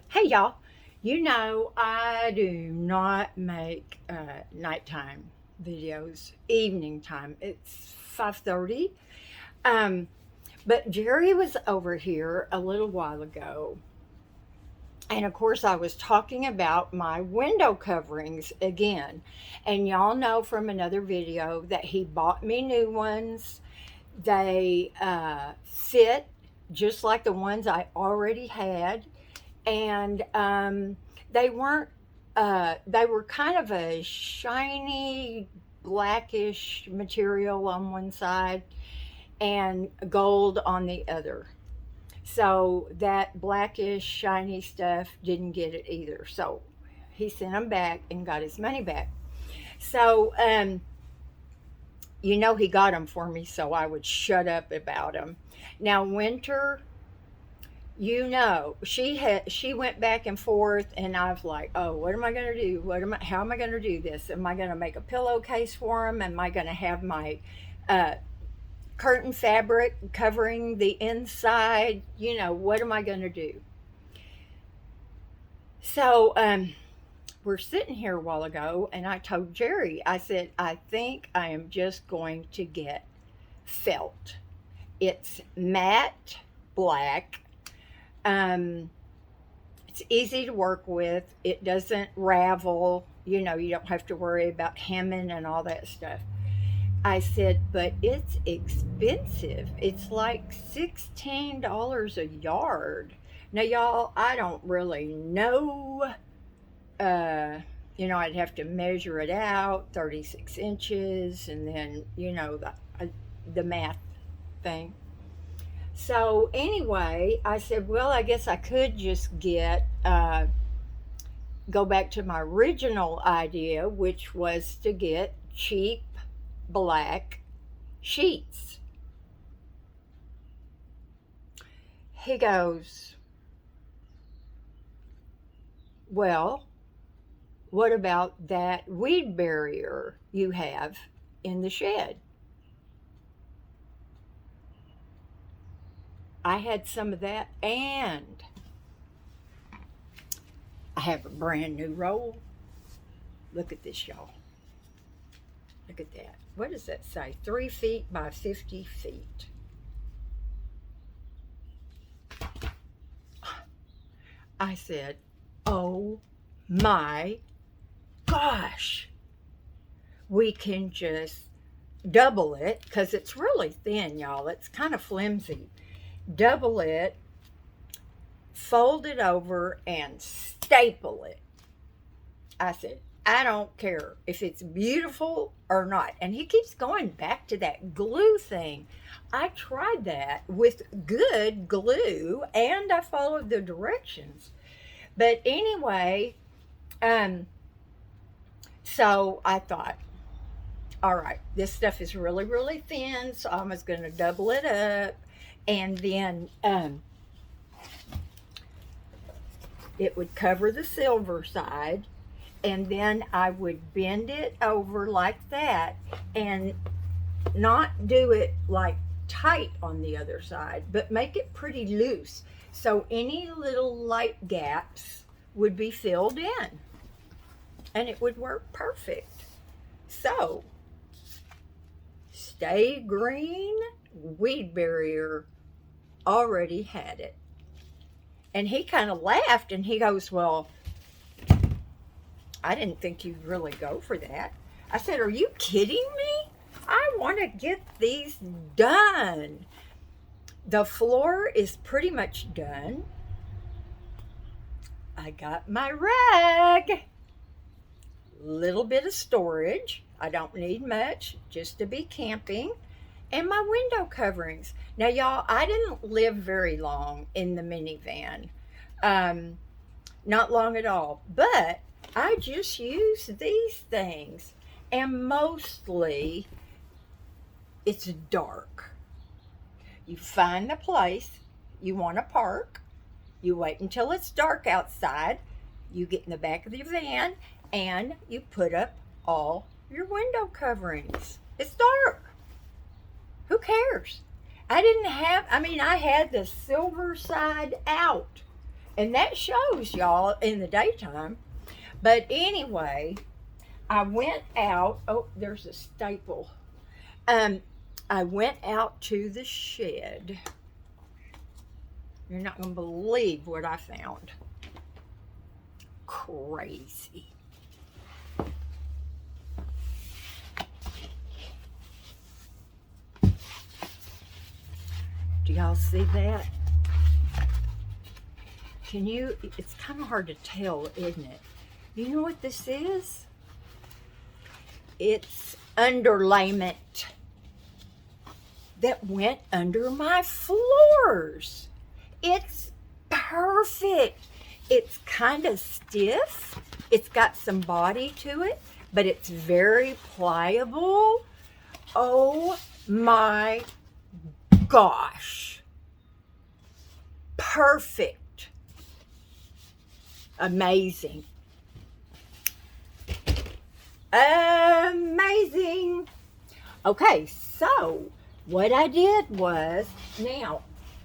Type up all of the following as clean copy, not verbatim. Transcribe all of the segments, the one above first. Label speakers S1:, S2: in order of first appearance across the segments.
S1: Hey y'all, you know I do not make nighttime videos, evening time. It's 5:30. Um, but Jerry was over here a little while ago, and of course I was talking about my window coverings again. And y'all know from another video that he bought me new ones. They fit just like the ones I already had, and they weren't they were kind of a shiny blackish material on one side and gold on the other, so that blackish shiny stuff didn't get it either, so he sent them back and got his money back. So he got them for me so I would shut up about them. Now Winter, she went back and forth, and I was like, oh, what am I going to do? How am I going to do this? Am I going to make a pillowcase for him? Am I going to have my uh, curtain fabric covering the inside? What am I going to do? So we're sitting here a while ago, and I told Jerry, I said, I think I am just going to get felt. It's matte black. um, It's easy to work with. It doesn't ravel. You don't have to worry about hemming and all that stuff. I said, but it's expensive. It's like $16 a yard. Now, y'all, I don't really know. Uh, I'd have to measure it out, 36 inches, and then, the math thing. So anyway, I said, well, I guess I could just go back to my original idea, which was to get cheap black sheets. He goes, well, what about that weed barrier you have in the shed? I had some of that, and I have a brand new roll. Look at this, y'all. Look at that. What does that say? 3 feet by 50 feet. I said, oh my gosh. We can just double it because it's really thin, y'all. It's kind of flimsy. Double it, fold it over, and staple it. I said, I don't care if it's beautiful or not. And he keeps going back to that glue thing. I tried that with good glue and I followed the directions. But anyway, um, so I thought, all right, this stuff is really, really thin, so I was going to double it up. And then it would cover the silver side, and then I would bend it over like that and not do it like tight on the other side, but make it pretty loose so any little light gaps would be filled in and it would work perfect. So, Stay Green weed barrier already had it. And he kind of laughed and he goes, well, I didn't think you'd really go for that. I said, are you kidding me? I want to get these done. The floor is pretty much done. I got my rag. Little bit of storage. I don't need much just to be camping. And my window coverings. Now, y'all, I didn't live very long in the minivan. Um, Not long at all. But I just use these things. And mostly it's dark. You find the place you want to park. You wait until it's dark outside. You get in the back of the van and you put up all your window coverings. It's dark. Who cares? I had the silver side out. And that shows y'all in the daytime. But anyway, I went out. Oh, there's a staple. I went out to the shed. You're not going to believe what I found. Crazy. Do y'all see that? Can you, it's kind of hard to tell, isn't it? You know what this is? It's underlayment that went under my floors. It's perfect. It's kind of stiff. It's got some body to it, but it's very pliable. Oh my gosh. Perfect. Amazing. Amazing. Okay, so what I did was, now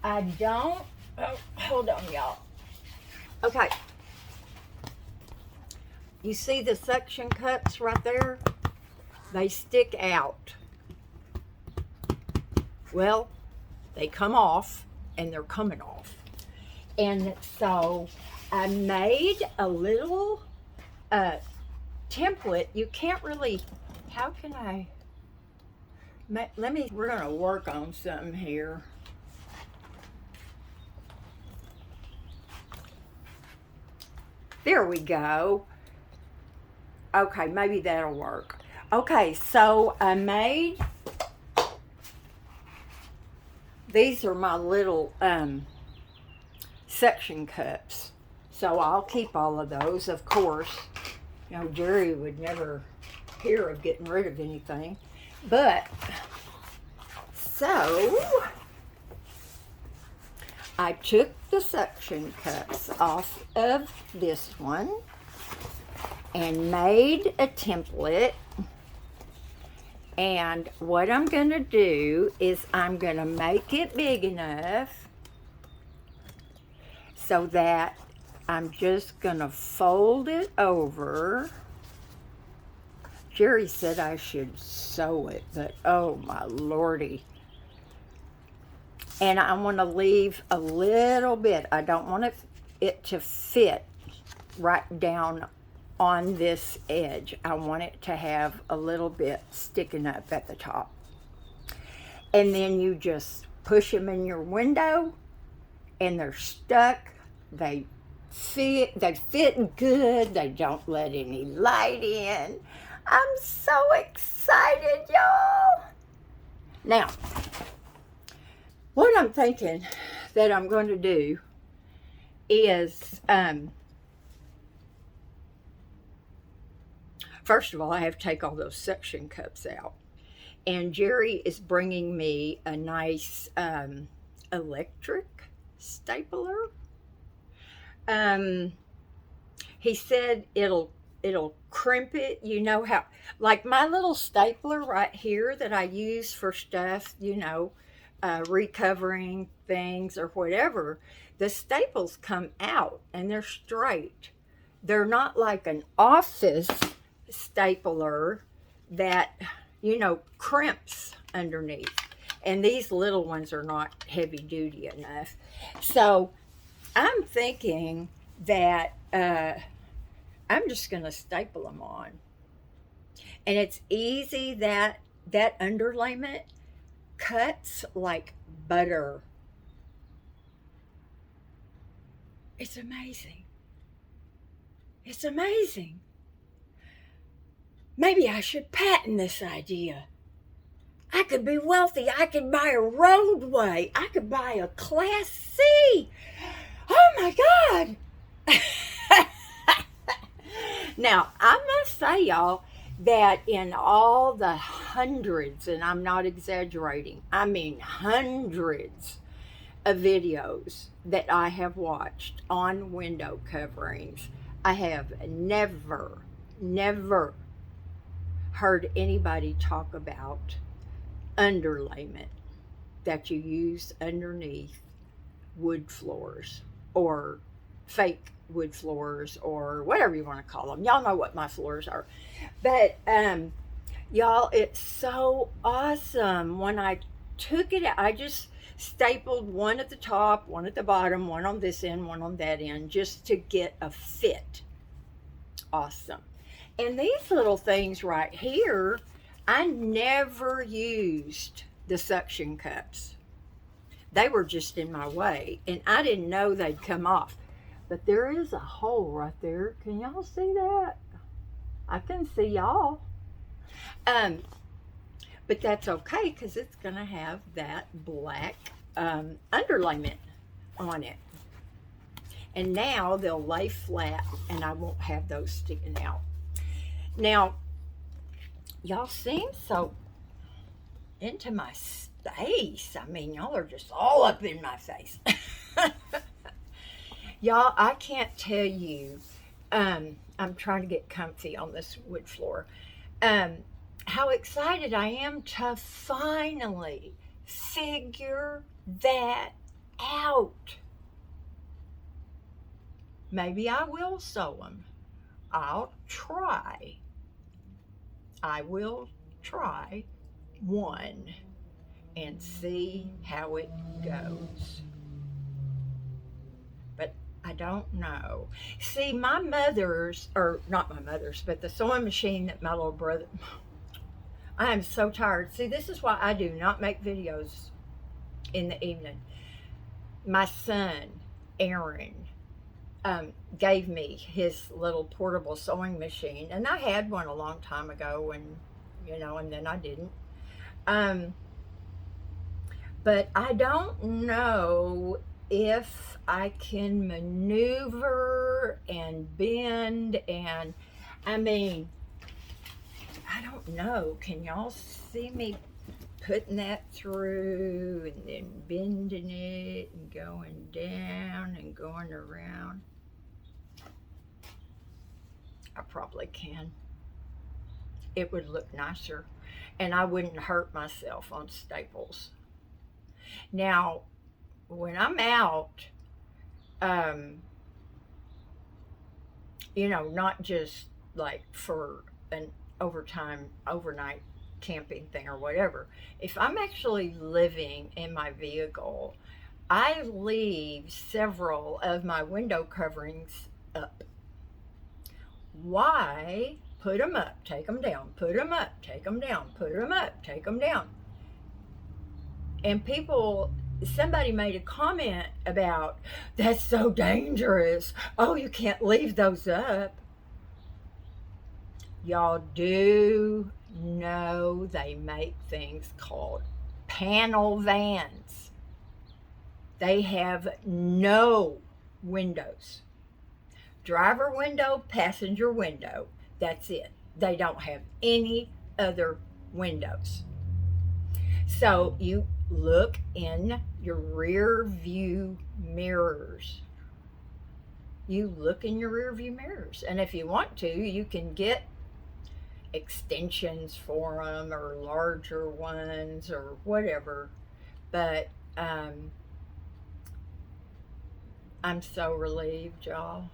S1: I don't, oh, hold on y'all. Okay. You see the suction cups right there? They stick out. Well, they come off, and they're coming off. And so I made a little template. You can't really, how can I, we're going to work on something here. There we go. Okay, maybe that'll work. Okay, so I made, these are my little suction cups. So I'll keep all of those, of course. You know, Jerry would never hear of getting rid of anything. But, so, I took the suction cups off of this one and made a template. And what I'm going to do is I'm going to make it big enough so that I'm just going to fold it over. Jerry said I should sew it, but oh my lordy. And I want to leave a little bit. I don't want it to fit right down on this edge. I want it to have a little bit sticking up at the top. And then you just push them in your window and they're stuck. They fit good. They don't let any light in. I'm so excited, y'all. Now, what I'm thinking that I'm going to do is, first of all, I have to take all those suction cups out. And Jerry is bringing me a nice electric stapler. He said it'll crimp it. You know how, like my little stapler right here that I use for stuff, you know, recovering things or whatever, the staples come out and they're straight. They're not like an office stapler that, you know, crimps underneath. And these little ones are not heavy duty enough. So I'm thinking that I'm just going to staple them on. And it's easy, that underlayment cuts like butter. It's amazing. It's amazing. Maybe I should patent this idea. I could be wealthy. I could buy a roadway. I could buy a Class C. Oh my God. Now, I must say, y'all, that in all the hundreds, and I'm not exaggerating, I mean hundreds of videos that I have watched on window coverings, I have never heard anybody talk about underlayment that you use underneath wood floors or fake wood floors or whatever you want to call them. Y'all know what my floors are. But y'all, it's so awesome. When I took it out, I just stapled one at the top, one at the bottom, one on this end, one on that end, just to get a fit. Awesome. And these little things right here, I never used the suction cups. They were just in my way, and I didn't know they'd come off. But there is a hole right there. Can y'all see that? I can see y'all. Um, but that's okay because it's going to have that black underlayment on it. And now they'll lay flat and I won't have those sticking out. Now, y'all seem so into my space. I mean, y'all are just all up in my face. Y'all, I can't tell you. I'm trying to get comfy on this wood floor. Um, how excited I am to finally figure that out. Maybe I will sew them. I'll try. I will try one and see how it goes. But I don't know. See, my mother's, or not my mother's, but the sewing machine that my little brother, I am so tired. See, this is why I do not make videos in the evening. My son, Aaron, gave me his little portable sewing machine, and I had one a long time ago, and and then I didn't. Um, but I don't know if I can maneuver and bend, and I mean, I don't know. Can y'all see me putting that through and then bending it and going down and going around? I probably can. It would look nicer and I wouldn't hurt myself on staples. Now, when I'm out, um, not just like for an overnight camping thing or whatever, if I'm actually living in my vehicle, I leave several of my window coverings up. Why put them up, take them down, put them up, take them down, put them up, take them down? And somebody made a comment about that's so dangerous. Oh, you can't leave those up. Y'all do know they make things called panel vans. They have no windows. Driver window, passenger window. That's it. They don't have any other windows. So you look in your rear view mirrors. You look in your rear view mirrors. And if you want to, you can get extensions for them or larger ones or whatever. But I'm so relieved, y'all.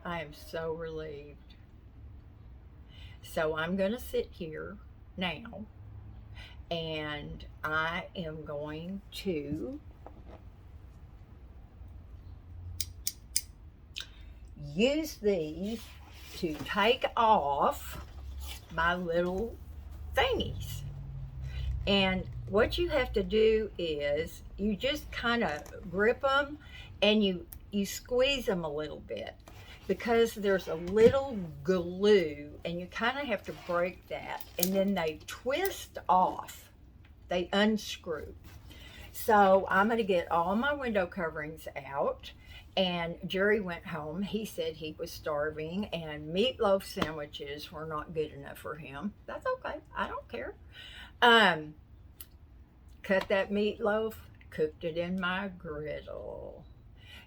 S1: I am so relieved. So I'm going to sit here now and I am going to use these to take off my little thingies. And what you have to do is you just kind of grip them and you squeeze them a little bit because there's a little glue and you kind of have to break that, and then they twist off, they unscrew. So I'm going to get all my window coverings out. And Jerry went home. He said he was starving and meatloaf sandwiches were not good enough for him. That's okay. I don't care. Cut that meatloaf, cooked it in my griddle.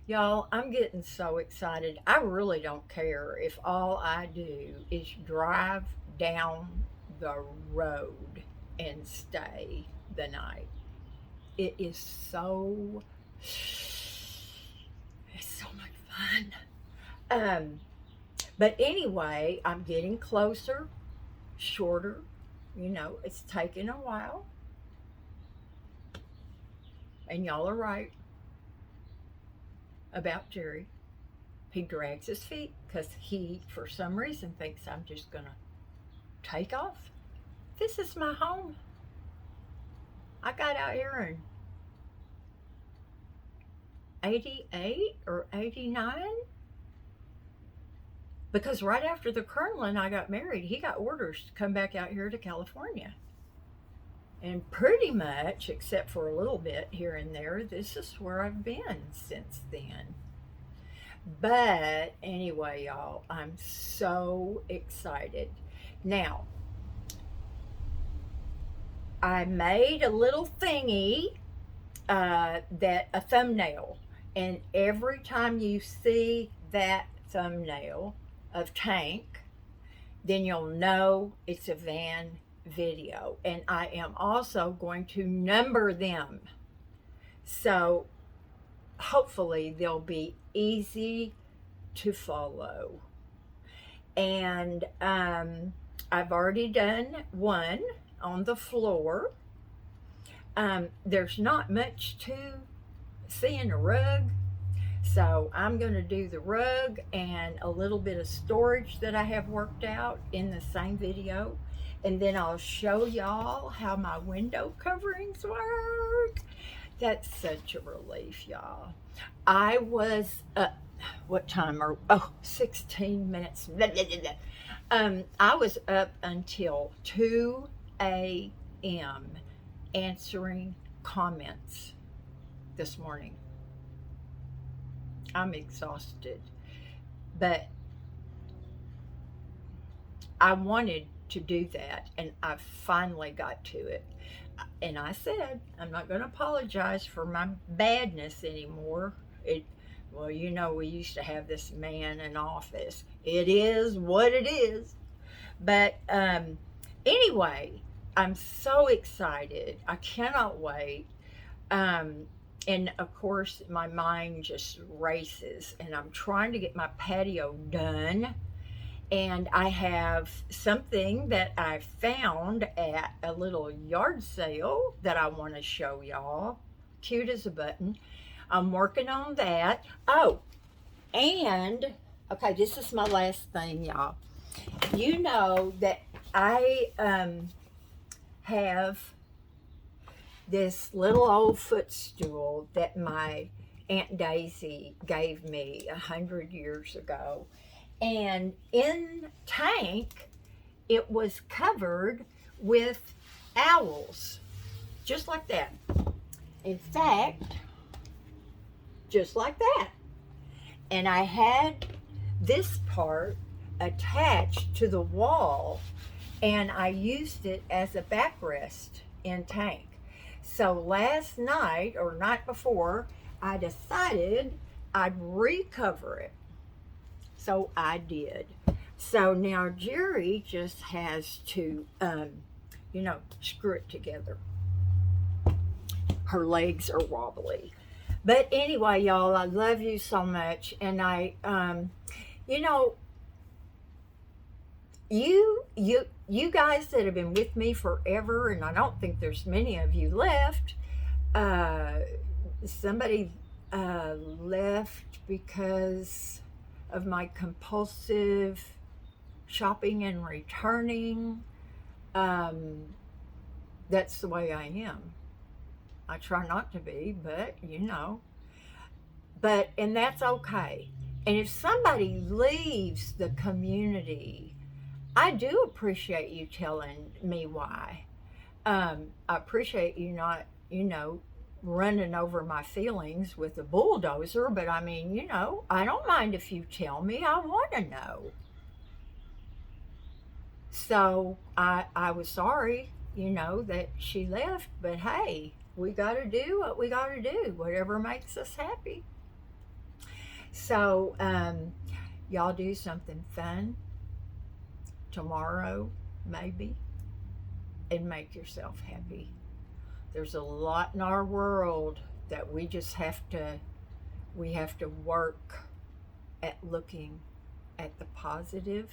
S1: Y'all, I'm getting so excited. I really don't care if all I do is drive down the road and stay the night. It is so much Um, but anyway, I'm getting closer, shorter. It's taken a while. And y'all are right about Jerry. He drags his feet because he, for some reason, thinks I'm just going to take off. This is my home. I got out here in 88 or 89 because right after the Colonel and I got married, he got orders to come back out here to California. And pretty much, except for a little bit here and there, this is where I've been since then. But anyway, y'all, I'm so excited. Now, I made a little thingy, that a thumbnail, and every time you see that thumbnail of Tank, then you'll know it's a van video. And I am also going to number them. So hopefully they'll be easy to follow. And I've already done one on the floor. There's not much to seeing a rug. So I'm going to do the rug and a little bit of storage that I have worked out in the same video. And then I'll show y'all how my window coverings work. That's such a relief, y'all. I was up, what time? 16 minutes. Blah, blah, blah, blah. I was up until 2 a.m. answering comments this morning. I'm exhausted, but I wanted to do that, and I finally got to it. And I said, I'm not going to apologize for my badness anymore. Well, we used to have this man in office. It is what it is. But anyway, I'm so excited. I cannot wait. And of course, my mind just races, and I'm trying to get my patio done. And I have something that I found at a little yard sale that I want to show y'all. Cute as a button. I'm working on that. Oh, and, okay, this is my last thing, y'all. You know that I have this little old footstool that my Aunt Daisy gave me 100 years ago. And in Tank, it was covered with owls, just like that. In fact, just like that. And I had this part attached to the wall, and I used it as a backrest in Tank. So last night, or night before, I decided I'd recover it. So I did. So now Jerry just has to, screw it together. Her legs are wobbly. But anyway, y'all, I love you so much. And I, you guys that have been with me forever, and I don't think there's many of you left. Somebody left because of my compulsive shopping and returning. That's the way I am. I try not to be, but and that's okay. And if somebody leaves the community, I do appreciate you telling me why. I appreciate you not, running over my feelings with a bulldozer, but I mean, I don't mind if you tell me. I want to know. So I was sorry, that she left, but hey, we got to do what we got to do, whatever makes us happy. So y'all do something fun tomorrow, maybe, and make yourself happy. There's a lot in our world that we have to work at looking at the positive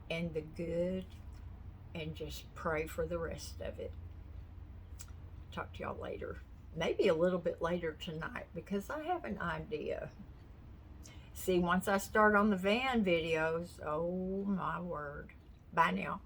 S1: and the good and just pray for the rest of it. Talk to y'all later. Maybe a little bit later tonight because I have an idea. See, once I start on the van videos, oh my word. Bye now.